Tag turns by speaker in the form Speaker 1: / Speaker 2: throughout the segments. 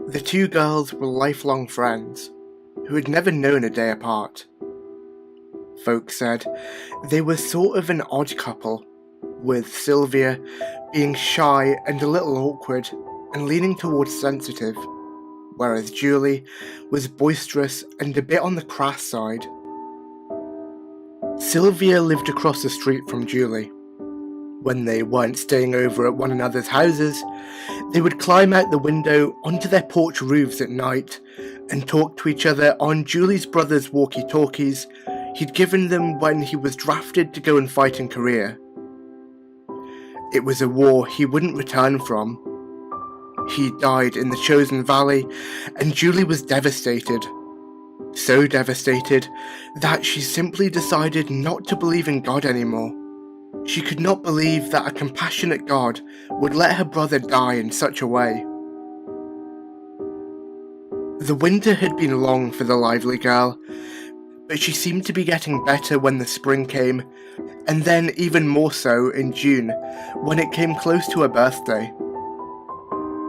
Speaker 1: The two girls were lifelong friends, who had never known a day apart. Folks said they were sort of an odd couple, with Sylvia being shy and a little awkward and leaning towards sensitive, whereas Julie was boisterous and a bit on the crass side. Sylvia lived across the street from Julie. When they weren't staying over at one another's houses, they would climb out the window onto their porch roofs at night and talk to each other on Julie's brother's walkie-talkies he'd given them when he was drafted to go and fight in Korea. It was a war he wouldn't return from. He died in the Chosen Valley, and Julie was devastated. So devastated that she simply decided not to believe in God anymore. She could not believe that a compassionate God would let her brother die in such a way. The winter had been long for the lively girl, but she seemed to be getting better when the spring came, and then even more so in June, when it came close to her birthday.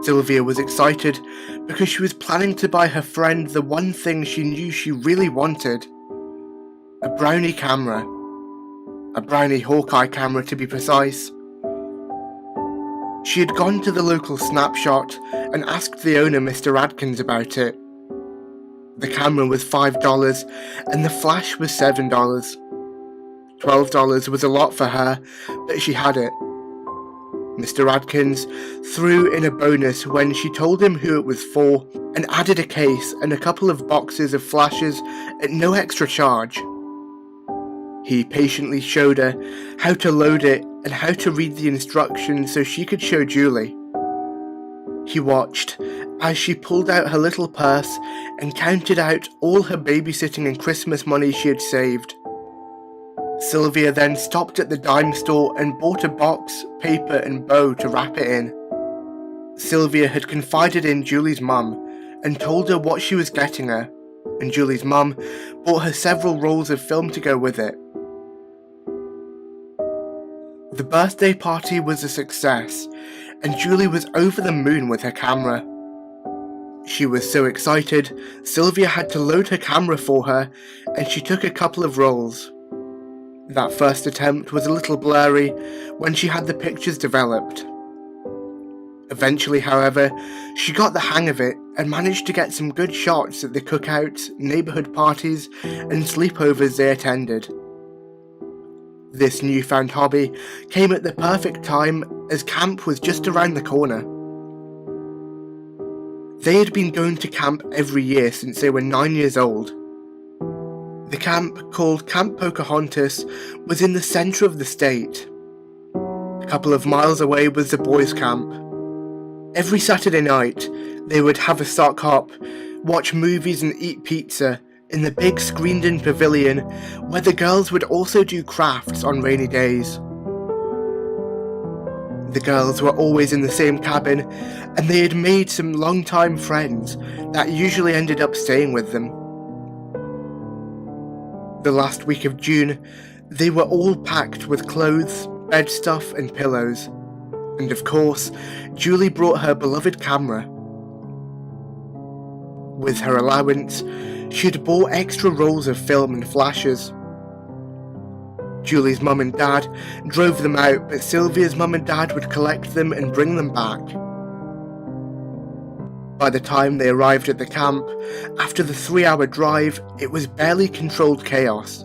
Speaker 1: Sylvia was excited because she was planning to buy her friend the one thing she knew she really wanted: a brownie camera. A brownie Hawkeye camera, to be precise. She had gone to the local Snapshot and asked the owner, Mr. Adkins, about it. The camera was $5 and the flash was $7. $12 was a lot for her, but she had it. Mr. Adkins threw in a bonus when she told him who it was for and added a case and a couple of boxes of flashes at no extra charge. He patiently showed her how to load it and how to read the instructions so she could show Julie. He watched as she pulled out her little purse and counted out all her babysitting and Christmas money she had saved. Sylvia then stopped at the dime store and bought a box, paper and bow to wrap it in. Sylvia had confided in Julie's mum and told her what she was getting her, and Julie's mum bought her several rolls of film to go with it. The birthday party was a success, and Julie was over the moon with her camera. She was so excited, Sylvia had to load her camera for her, and she took a couple of rolls. That first attempt was a little blurry when she had the pictures developed. Eventually, however, she got the hang of it and managed to get some good shots at the cookouts, neighbourhood parties, and sleepovers they attended. This newfound hobby came at the perfect time as camp was just around the corner. They had been going to camp every year since they were 9 years old. The camp, called Camp Pocahontas, was in the centre of the state. A couple of miles away was the boys' camp. Every Saturday night, they would have a sock hop, watch movies and eat pizza in the big screened-in pavilion where the girls would also do crafts on rainy days. The girls were always in the same cabin, and they had made some long-time friends that usually ended up staying with them. The last week of June, they were all packed with clothes, bed stuff and pillows, and of course, Julie brought her beloved camera. With her allowance, she had bought extra rolls of film and flashes. Julie's mum and dad drove them out, but Sylvia's mum and dad would collect them and bring them back. By the time they arrived at the camp, after the 3-hour drive, it was barely controlled chaos.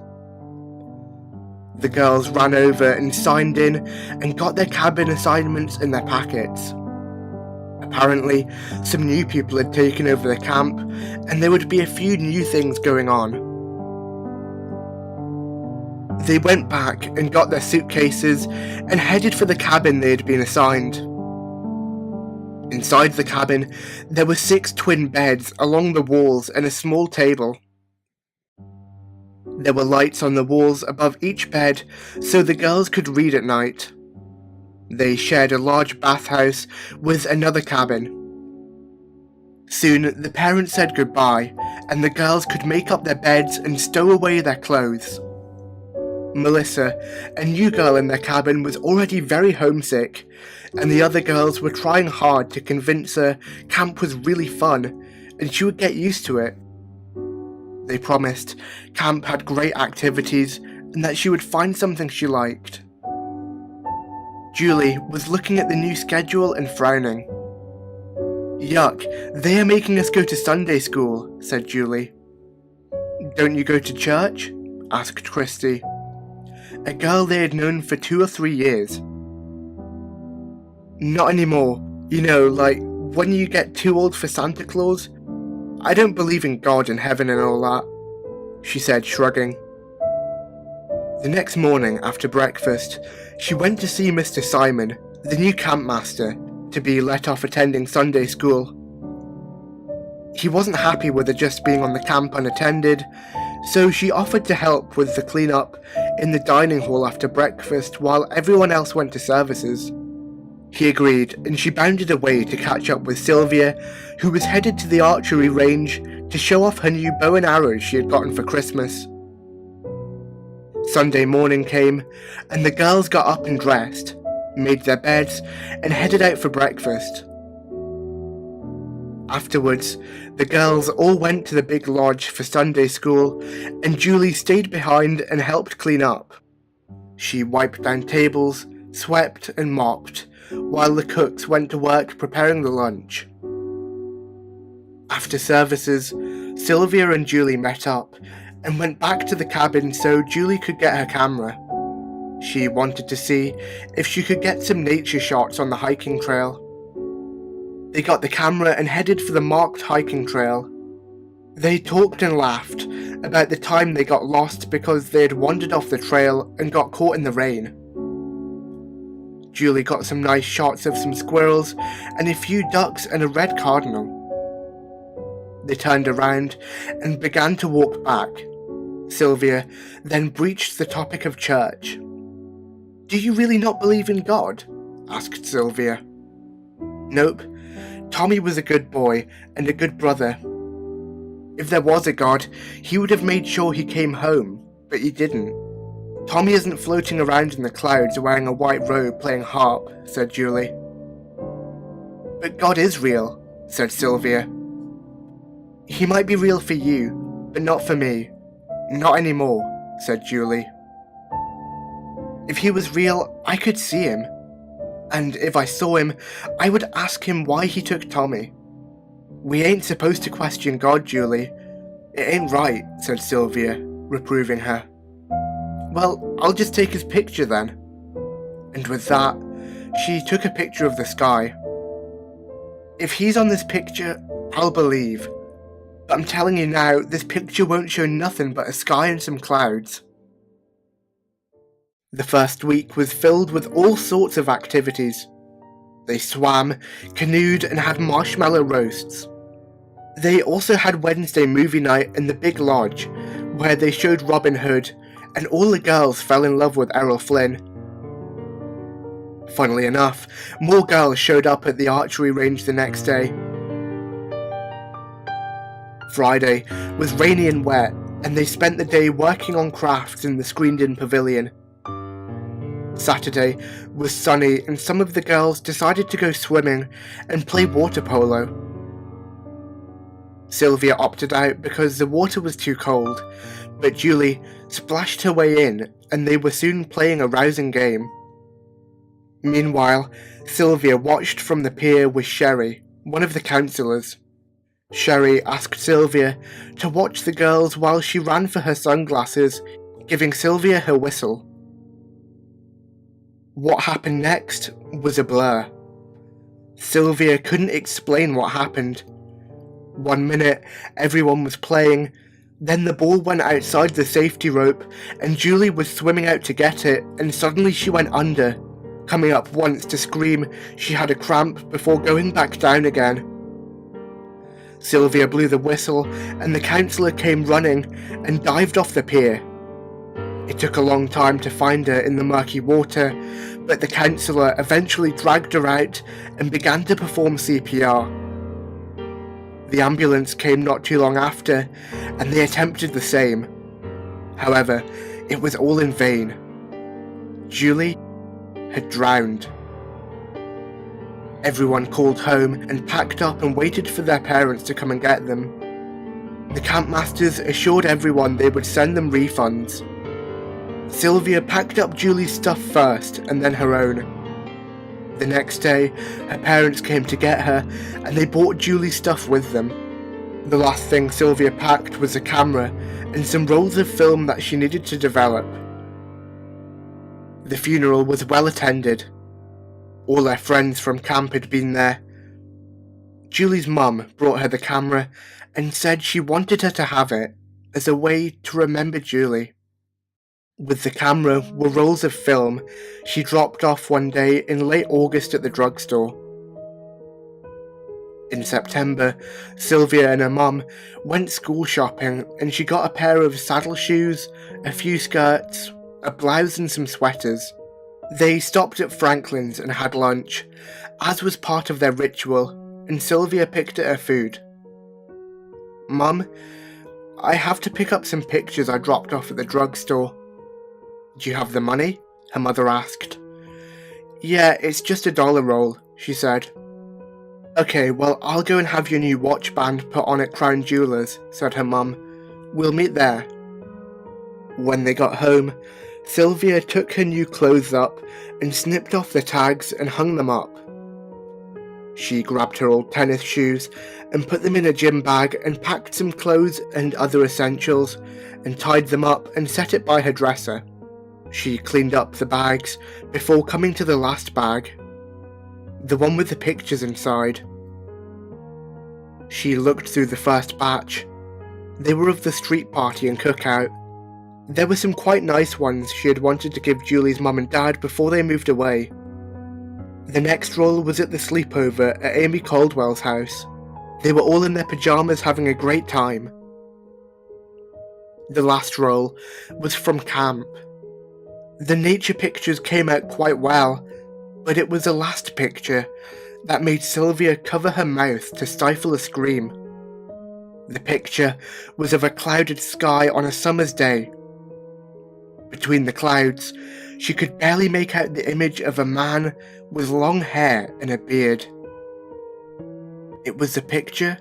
Speaker 1: The girls ran over and signed in and got their cabin assignments in their packets. Apparently, some new people had taken over the camp, and there would be a few new things going on. They went back and got their suitcases and headed for the cabin they had been assigned. Inside the cabin, there were 6 twin beds along the walls and a small table. There were lights on the walls above each bed so the girls could read at night. They shared a large bathhouse with another cabin. Soon, the parents said goodbye, and the girls could make up their beds and stow away their clothes. Melissa, a new girl in their cabin, was already very homesick, and the other girls were trying hard to convince her camp was really fun and she would get used to it. They promised camp had great activities and that she would find something she liked. Julie was looking at the new schedule and frowning. "Yuck, they are making us go to Sunday school," said Julie. "Don't you go to church?" asked Christy, a girl they had known for 2 or 3 years. "Not anymore. You know, like when you get too old for Santa Claus. I don't believe in God and heaven and all that," she said, shrugging. The next morning after breakfast, she went to see Mr. Simon, the new campmaster, to be let off attending Sunday school. He wasn't happy with her just being on the camp unattended, so she offered to help with the clean-up in the dining hall after breakfast while everyone else went to services. He agreed, and she bounded away to catch up with Sylvia, who was headed to the archery range to show off her new bow and arrows she had gotten for Christmas. Sunday morning came, and the girls got up and dressed, made their beds, and headed out for breakfast. Afterwards, the girls all went to the big lodge for Sunday school, and Julie stayed behind and helped clean up. She wiped down tables, swept and mopped, while the cooks went to work preparing the lunch. After services, Sylvia and Julie met up and went back to the cabin so Julie could get her camera. She wanted to see if she could get some nature shots on the hiking trail. They got the camera and headed for the marked hiking trail. They talked and laughed about the time they got lost because they had wandered off the trail and got caught in the rain. Julie got some nice shots of some squirrels and a few ducks and a red cardinal. They turned around and began to walk back. Sylvia then breached the topic of church. "Do you really not believe in God?" asked Sylvia. "Nope. Tommy was a good boy and a good brother. If there was a God, he would have made sure he came home, but he didn't. Tommy isn't floating around in the clouds wearing a white robe playing harp," said Julie. "But God is real," said Sylvia. "He might be real for you, but not for me. Not anymore," said Julie. "If he was real, I could see him. And if I saw him, I would ask him why he took Tommy. We ain't supposed to question God, Julie. It ain't right," said Sylvia, reproving her. "Well, I'll just take his picture then." And with that, she took a picture of the sky. "If he's on this picture, I'll believe. But I'm telling you now, this picture won't show nothing but a sky and some clouds." The first week was filled with all sorts of activities. They swam, canoed, and had marshmallow roasts. They also had Wednesday movie night in the big lodge, where they showed Robin Hood, and all the girls fell in love with Errol Flynn. Funnily enough, more girls showed up at the archery range the next day. Friday was rainy and wet, and they spent the day working on crafts in the screened-in pavilion. Saturday was sunny, and some of the girls decided to go swimming and play water polo. Sylvia opted out because the water was too cold, but Julie splashed her way in, and they were soon playing a rousing game. Meanwhile, Sylvia watched from the pier with Sherry, one of the counsellors. Sherry asked Sylvia to watch the girls while she ran for her sunglasses, giving Sylvia her whistle. What happened next was a blur. Sylvia couldn't explain what happened. 1 minute, everyone was playing, then the ball went outside the safety rope, and Julie was swimming out to get it, and suddenly she went under, coming up once to scream she had a cramp before going back down again. Sylvia blew the whistle, and the counsellor came running and dived off the pier. It took a long time to find her in the murky water, but the counsellor eventually dragged her out and began to perform CPR. The ambulance came not too long after, and they attempted the same. However, it was all in vain. Julie had drowned. Everyone called home and packed up and waited for their parents to come and get them. The campmasters assured everyone they would send them refunds. Sylvia packed up Julie's stuff first and then her own. The next day, her parents came to get her and they brought Julie's stuff with them. The last thing Sylvia packed was a camera and some rolls of film that she needed to develop. The funeral was well attended. All her friends from camp had been there. Julie's mum brought her the camera and said she wanted her to have it as a way to remember Julie. With the camera were rolls of film she dropped off one day in late August at the drugstore. In September, Sylvia and her mum went school shopping and she got a pair of saddle shoes, a few skirts, a blouse and some sweaters. They stopped at Franklin's and had lunch, as was part of their ritual, and Sylvia picked at her food. "Mum, I have to pick up some pictures I dropped off at the drugstore." "Do you have the money?" her mother asked. "Yeah, it's just $1 roll," she said. "Okay, well, I'll go and have your new watch band put on at Crown Jewelers," said her mum. "We'll meet there." When they got home, Sylvia took her new clothes up and snipped off the tags and hung them up. She grabbed her old tennis shoes and put them in a gym bag and packed some clothes and other essentials and tied them up and set it by her dresser. She cleaned up the bags before coming to the last bag, the one with the pictures inside. She looked through the first batch. They were of the street party and cookout. There were some quite nice ones she had wanted to give Julie's mum and dad before they moved away. The next roll was at the sleepover at Amy Caldwell's house. They were all in their pyjamas having a great time. The last roll was from camp. The nature pictures came out quite well, but it was the last picture that made Sylvia cover her mouth to stifle a scream. The picture was of a clouded sky on a summer's day. Between the clouds, she could barely make out the image of a man with long hair and a beard. It was a picture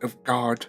Speaker 1: of God.